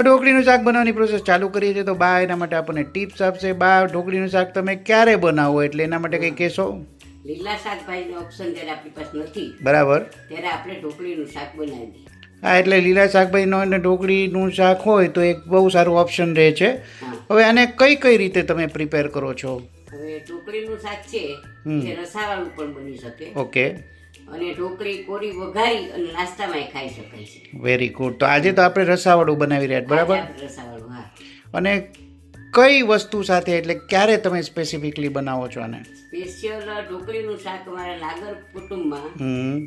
ઢોકળીનું શાક બનાવવાની પ્રોસેસ ચાલુ કરીએ છીએ તો બા એના માટે આપણને ટિપ્સ આપશે. બા, ઢોકળીનું શાક તમે ક્યારે બનાવો એટલે એના માટે કંઈ કહેશો? લીલા શાકભાજીનો ઓપ્શન જ્યારે આપણી પાસે નથી બરાબર. ત્યારે આપણે ઢોકળીનું શાક બનાવીએ. હા, એટલે લીલા શાકભાજીનો અને ઢોકળીનું શાક હોય તો એક બહુ સારું ઓપ્શન રહે છે. હા. હવે આને કઈ રીતે તમે પ્રિપેર કરો છો? હવે ઢોકળીનું શાક છે એ રસાવાળું પણ બની શકે ઓકે, અને ઢોકળી કોરી વઘારી અને નાસ્તામાં ખાઈ શકાય છે. Very good. તો આજે તો આપણે રસાવાળું બનાવી રહ્યા છીએ, બરાબર? આજે આપણે રસાવાળું, હા. અને કઈ વસ્તુ સાથે એટલે ક્યારે તમે સ્પેસિફિકલી બનાવો છો આને? સ્પેશિયલ ઢોકળીનું શાક અમારા નાગર કુટુંબમાં હમ,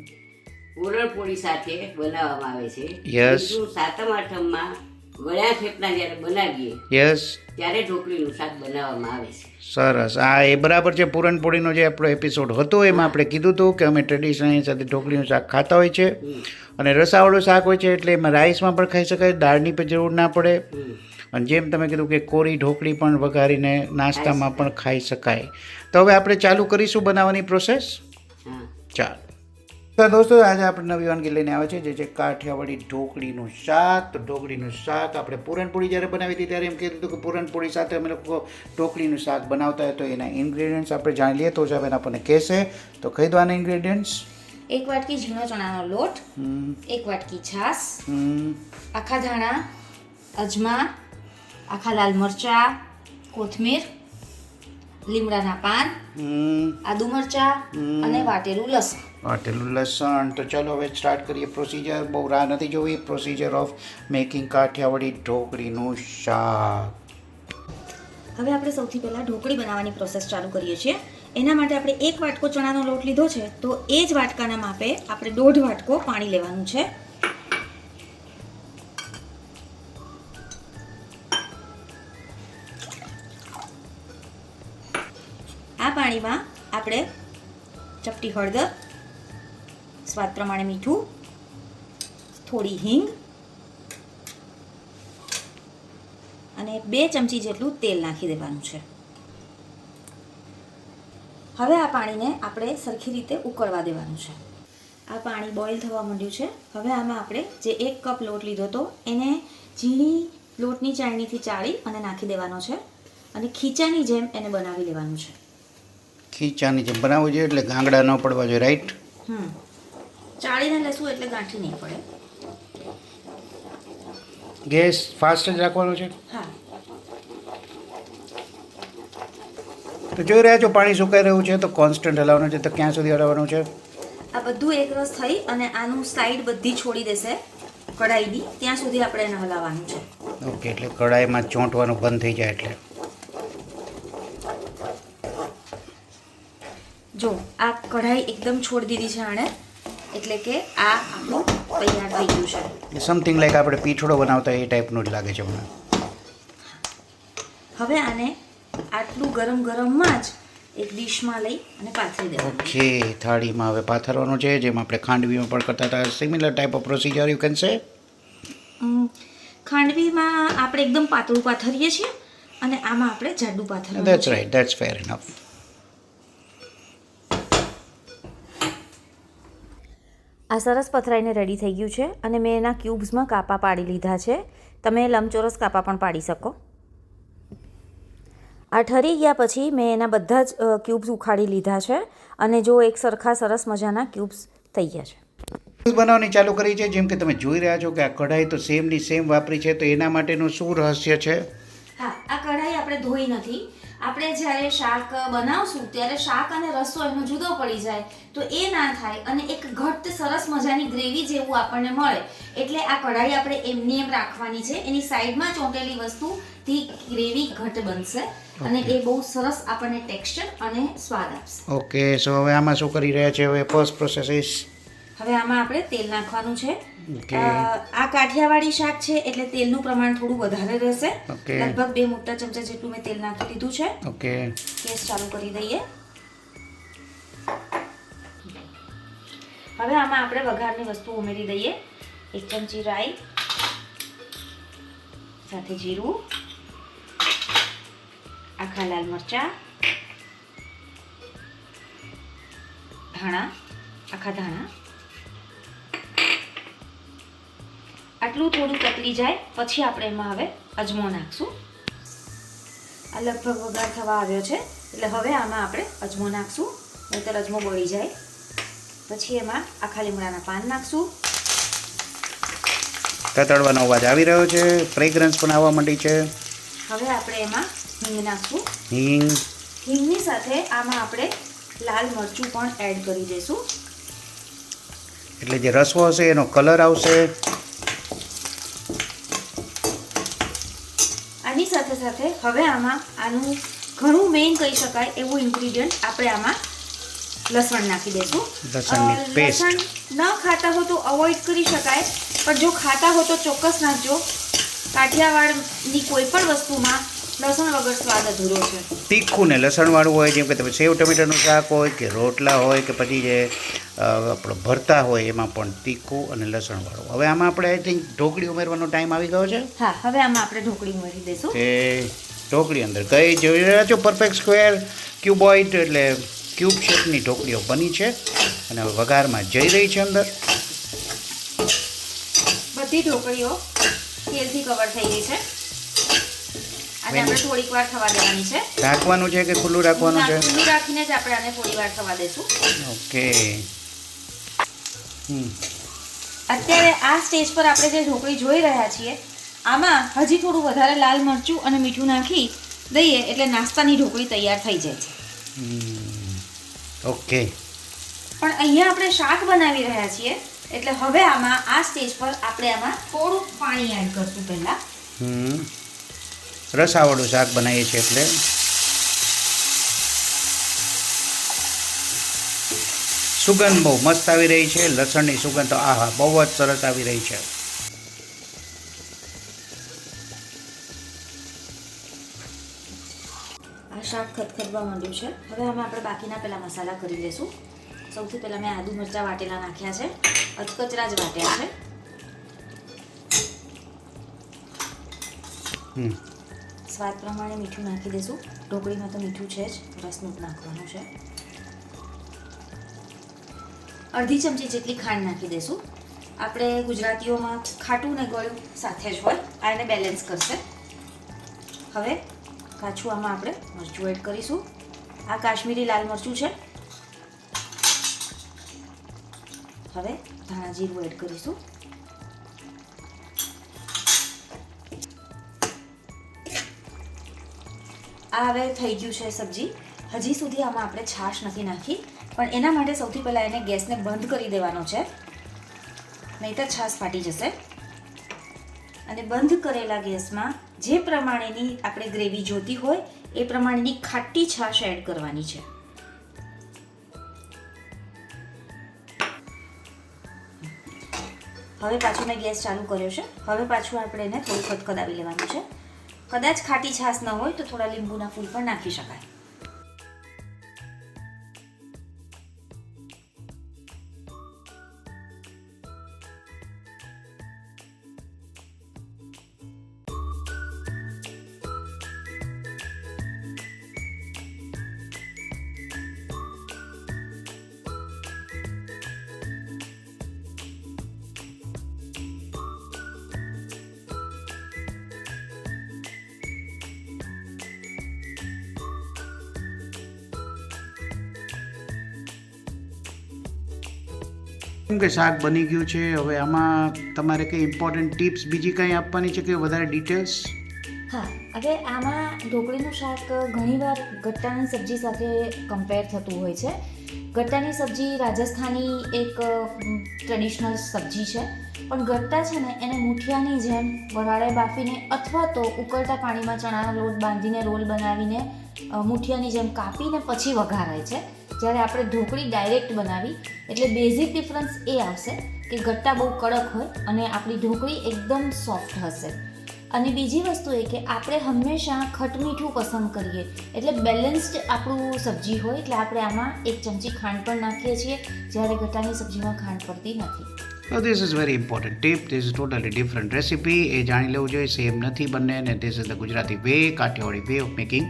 પૂરણપોળી સાથે બનાવવામાં આવે છે. Yes. બીજું સાતમ આઠમમાં ગળ્યા થેપલા જ્યારે બનાવીએ યસ, ત્યારે ઢોકળીનું શાક બનાવવામાં આવે છે. સરસ. હા, એ બરાબર છે. પૂરણપોળીનો જે આપણો એપિસોડ હતો એમાં આપણે કીધું હતું કે અમે ટ્રેડિશનલ સાથે ઢોકળીનું શાક ખાતા હોય છે. અને રસાવાળું શાક હોય છે એટલે એમાં રાઈસમાં પણ ખાઈ શકાય, દાળની પણ જરૂર ના પડે. અને જેમ તમે કીધું કે કોરી ઢોકળી પણ વઘારીને નાસ્તામાં પણ ખાઈ શકાય. તો હવે આપણે ચાલુ કરીશું બનાવવાની પ્રોસેસ. હા. ચાલો તો દોસ્તો, આજે આપણે નવી વાનગી લઈને આવે છે જે છે કાઠિયાવાડી ઢોકળીનું શાક. તો ઢોકળીનું શાક આપણે પૂરણપોળી જ્યારે બનાવી હતી ત્યારે એમ કીધું હતું કે પૂરણપોળી સાથે અમે લોકો ઢોકળીનું શાક બનાવતા હોય તો એના ઇન્ગ્રેડિયન્ટ્સ આપણે જાણી લઈએ તો જ હવે આપણને કહેશે. તો કહી દો આના ઇન્ગ્રેડિયન્ટ્સ. 1 વાટકી ઝીણો ચણાનો લોટ, 1 વાટકી છાશ, આખા ધાણા, અજમા, આખા લાલ મરચા, કોથમીર, લીમડાના પાન, આદુ મરચા અને વાટેલું લસણ. વાટેલું લસણ. તો ચાલો હવે સ્ટાર્ટ કરીએ પ્રોસીજર. બહુ રાહ નથી જોવી. પ્રોસીજર ઓફ મેકિંગ કાઠિયાવાડી ઢોકળીનું શાક. હવે આપણે સૌથી પહેલાં ઢોકળી બનાવવાની પ્રોસેસ ચાલુ કરીએ છીએ. એના માટે આપણે 1 વાટકો ચણાનો લોટ લીધો છે તો એ જ વાટકાના માપે આપણે 1.5 વાટકો પાણી લેવાનું છે. આ પાણીમાં આપણે ચપટી હળદર, સ્વાદ પ્રમાણે મીઠું, થોડી હિંગ અને 2 ચમચી જેટલું તેલ નાખી દેવાનું છે. હવે આ પાણીને આપણે સરખી રીતે ઉકળવા દેવાનું છે. આ પાણી બોઇલ થવા માંડ્યું છે. હવે આમાં આપણે જે 1 કપ લોટ લીધો હતો એને ઝીણી લોટની ચાળણીથી ચાળી અને નાખી દેવાનો છે અને ખીચાની જેમ એને બનાવી લેવાનું છે. ખીચાની જેમ બનાવવું જોઈએ એટલે ગાંગડા ન પડવા જોઈએ, રાઈટ? ચાળીને લેશું એટલે ગાંઠી નહીં પડે. ગેસ ફાસ્ટ જ રાખવાનો છે. હા. તો જોઈ રહ્યા છો પાણી સુકાઈ રહ્યું છે તો કોન્સ્ટન્ટ હલાવવાનું છે. તો ક્યાં સુધી હલાવવાનું છે? આ બધું એકરસ થઈ અને આનું સાઈડ બધી છોડી દેશે કઢાઈની, ત્યાં સુધી આપણે એને હલાવવાનું છે. ઓકે, એટલે કઢાઈમાં ચોંટવાનું બંધ થઈ જાય એટલે. જો આ કઢાઈ એકદમ છોડી દીધી છે આણે, એટલે કે આ આપણું તૈયાર થઈ ગયું છે. સમથિંગ લાઈક આપણે પીઠોડો બનાવતા એ ટાઈપનું જ લાગે છે મને. હવે આને આટલું ગરમ ગરમમાં જ એક ડીશમાં લઈ અને પાથરી દેવાનું. ઓકે, થાળીમાં હવે પાથરવાનું છે જેમ આપણે ખાંડવીમાં પણ કરતા હતા. Similar type of procedure you can say. ખાંડવીમાં આપણે એકદમ પાતળું પાથરીએ છીએ અને આમાં આપણે જાડું પાથરવાનું ધેટ્સ છે. Right, that's fair enough. આ સરસ પથરાઈને રેડી થઈ ગયું છે અને મેં એના ક્યુબ્સમાં કાપા પાડી લીધા છે. તમે લંબચોરસ કાપા પણ પાડી શકો. આ ઠરી ગયા પછી મેં એના બધા જ ક્યુબ્સ ઉખાડી લીધા છે અને જો એક સરખા સરસ મજાના ક્યુબ્સ થઈ ગયા છે. બનાવવાની ચાલુ કરી છે. જેમ કે તમે જોઈ રહ્યા છો કે આ કઢાઈ તો સેમની સેમ વાપરી છે. તો એના માટેનું શું રહસ્ય છે? હા, આ કઢાઈ આપણે ધોઈ નથી. આપણે જ્યારે શાક બનાવશું ત્યારે શાક અને રસો એનો જુદો પડી જાય તો એ ના થાય અને એક ઘટ્ટ સરસ મજાની ગ્રેવી જેવું આપણને મળે. એટલે આ કઢાઈ આપણે એમની એમ રાખવાની છે. એની સાઈડમાં ચોંટેલી વસ્તુથી ગ્રેવી ઘટ્ટ બનશે અને એ બહુ સરસ આપણને ટેક્સચર અને સ્વાદ આપશે. ઓકે, સો હવે આમાં શું કરી રહ્યા છે? હવે ફર્સ્ટ પ્રોસેસ ઇઝ, હવે આમાં આપણે તેલ નાખવાનું છે. ઓકે. આ કાઠિયાવાડી શાક છે એટલે તેલનું પ્રમાણ થોડું વધારે રહેશે. ઓકે. લગભગ 2 મોટા ચમચા જેટલું મેં તેલ નાખી દીધું છે. ઓકે, ગેસ ચાલુ કરી દઈએ. હવે આમાં આપણે વઘારની વસ્તુ ઉમેરી દઈએ. 1 ચમચી રાઈ, સાથે જીરું, આખા લાલ મરચા, ધાણા, આખા ધાણા, આટલું થોડું તતલી જાય પછી આપણે એમાં હવે અજમો નાખશું. આ લગભગ વઘાર થવા આવ્યો છે એટલે હવે આમાં આપણે અજમો નાખશું, નહીંતર અજમો બળી જાય. પછી એમાં આખા લીમડાના પાન નાખશું. તતડવાનો અવાજ આવી રહ્યો છે, ફ્રેગ્રન્સ પણ આવવા માંડી છે. હવે આપણે એમાં હિંગ નાખશું. હિંગ. હિંગની સાથે આમાં આપણે લાલ મરચું પણ એડ કરી દઈશું, એટલે જે રસો હશે એનો કલર આવશે. આની સાથે સાથે હવે આમાં આનું ઘણું મેઇન કહી શકાય એવું ઇન્ગ્રીડિયન્ટ આપણે આમાં લસણ નાખી દઈશું. લસણની પેસ્ટ. લસણ ન ખાતા હો તો અવોઇડ કરી શકાય, પણ જો ખાતા હો તો ચોક્કસ નાખજો. કાઠિયાવાડની કોઈ પણ વસ્તુમાં લસણ વગર સ્વાદ અધૂરો છે. તીખું ને લસણવાળું હોય, જેમ કે તમે સેવ ટમેટાનું શાક હોય કે રોટલા હોય કે પછી જે આપણો ભરતા હોય એમાં પણ તીખું અને લસણવાળું. હવે આમાં આપણે આઈ થિંક ઢોકળી ઉમેરવાનો ટાઈમ આવી ગયો છે. હા, હવે આમાં આપણે ઢોકળી ઉમેરી દઈશું. કે ઢોકળી અંદર કઈ જોઈ રહ્યા છો, પરફેક્ટ સ્ક્વેર ક્યુબોઇડ એટલે ક્યુબ શેપની ઢોકળીઓ બની છે અને હવે વઘારમાં જઈ રહી છે અંદર. બધી ઢોકળીઓ તેલથી કવર થઈ ગઈ છે. આને આપણે થોડીક વાર થવા દેવાની છે. ઢાંકવાનું છે કે ખુલ્લું રાખવાનું છે? ખુલ્લું રાખીને જ આપણે આને થોડી વાર થવા દઈશું. ઓકે. અત્યારે આ સ્ટેજ પર આપણે જે ઢોકળી જોઈ રહ્યા છીએ આમાં હજી થોડું વધારે લાલ મરચું અને મીઠું નાખી દઈએ એટલે નાસ્તાની ઢોકળી તૈયાર થઈ જાય છે. ઓકે. પણ અહીંયા આપણે શાક બનાવી રહ્યા છીએ એટલે હવે આમાં આ સ્ટેજ પર આપણે આમાં થોડું પાણી એડ કરશું પહેલા. રસાવાળું શાક બનાવીએ છીએ એટલે સુગંધ બહુ મસ્ત આવી રહી છે. લસણની સુગંધ તો આહા બહુ જ સરસ આવી રહી છે. આ શાક ખદખદવા માંડ્યું છે. હવે આમાં આપણે બાકીના પેલા મસાલા કરી લઈશું. સૌથી પહેલાં મેં આદુ મરચાં વાટેલા નાખ્યા છે, અધકચરા જ વાટ્યા છે. સ્વાદ પ્રમાણે મીઠું નાખી દઈશું. ઢોકળીમાં તો મીઠું છે જ, રસનું જ નાખવાનું છે. અડધી ચમચી જેટલી ખાંડ નાખી દઈશું. આપણે ગુજરાતીઓમાં ખાટું ને ગળ્યું સાથે જ હોય, આ એને બેલેન્સ કરશે. હવે કાચું આમાં આપણે મરચું એડ કરીશું. આ કાશ્મીરી લાલ મરચું છે. હવે ધાણા જીરું એડ કરીશું. આ હવે થઈ ગયું છે સબ્જી. હજી સુધી આમાં આપણે છાશ નથી નાખી, પણ એના માટે સૌથી પહેલાં એને ગેસને બંધ કરી દેવાનો છે, નહીંતર છાશ ફાટી જશે. અને બંધ કરેલા ગેસમાં જે પ્રમાણેની આપણે ગ્રેવી જોતી હોય એ પ્રમાણેની ખાટી છાશ એડ કરવાની છે. હવે પાછું મેં ગેસ ચાલુ કર્યો છે. હવે પાછું આપણે એને થોડું ખદખદાવી લેવાનું છે. કદાચ ખાટી છાશ ન હોય તો થોડા લીંબુના ફૂલ પણ નાખી શકાય. કેમ કે શાક બની ગયું છે. હવે આમાં તમારે કંઈ ઇમ્પોર્ટન્ટ ટિપ્સ બીજી કંઈ આપવાની છે કે વધારે ડિટેલ્સ? હા, હવે આમાં ઢોકળીનું શાક ઘણીવાર ગટ્ટાની સબ્જી સાથે કમ્પેર થતું હોય છે. ગટ્ટાની સબ્જી રાજસ્થાની એક ટ્રેડિશનલ સબ્જી છે, પણ ગટ્ટા છે ને એને મુઠિયાની જેમ વરાળે બાફીને અથવા તો ઉકળતા પાણીમાં ચણાનો લોટ બાંધીને રોલ બનાવીને મુઠિયાની જેમ કાપીને પછી વઘારાય છે. જ્યારે આપણે ઢોકળી ડાયરેક્ટ બનાવી એટલે બેઝિક ડિફરન્સ એ આવશે કે ગટ્ટા બહુ કડક હોય અને આપણી ઢોકળી એકદમ સોફ્ટ હશે. અને બીજી વસ્તુ એ કે આપણે હંમેશા ખટમીઠું પસંદ કરીએ એટલે બેલેન્સ્ડ આપણું સબ્જી હોય એટલે આપણે આમાં 1 ચમચી ખાંડ પણ નાખીએ છીએ, જ્યારે ગટ્ટાની સબ્જીમાં ખાંડ પડતી નથી. So this is very important tip. This is totally different recipe. એ જાણી લેવું જોઈએ, સેમ નથી બંને, અને this is the Gujarati way, Kathiawadi way of making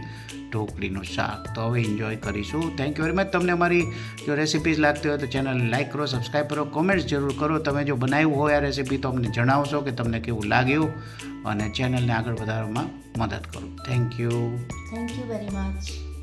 ઢોકળીનું શાક. તો હવે એન્જોય કરીશું. Thank you very much. તમને અમારી જો રેસિપીઝ લાગતી હોય તો ચેનલને લાઈક કરો, સબસ્ક્રાઈબ કરો, કોમેન્ટ્સ જરૂર કરો. તમે જો બનાવ્યું હોય આ રેસિપી તો અમને જણાવશો કે તમને કેવું લાગ્યું, અને ચેનલને આગળ વધારવામાં મદદ કરો. Thank you very much.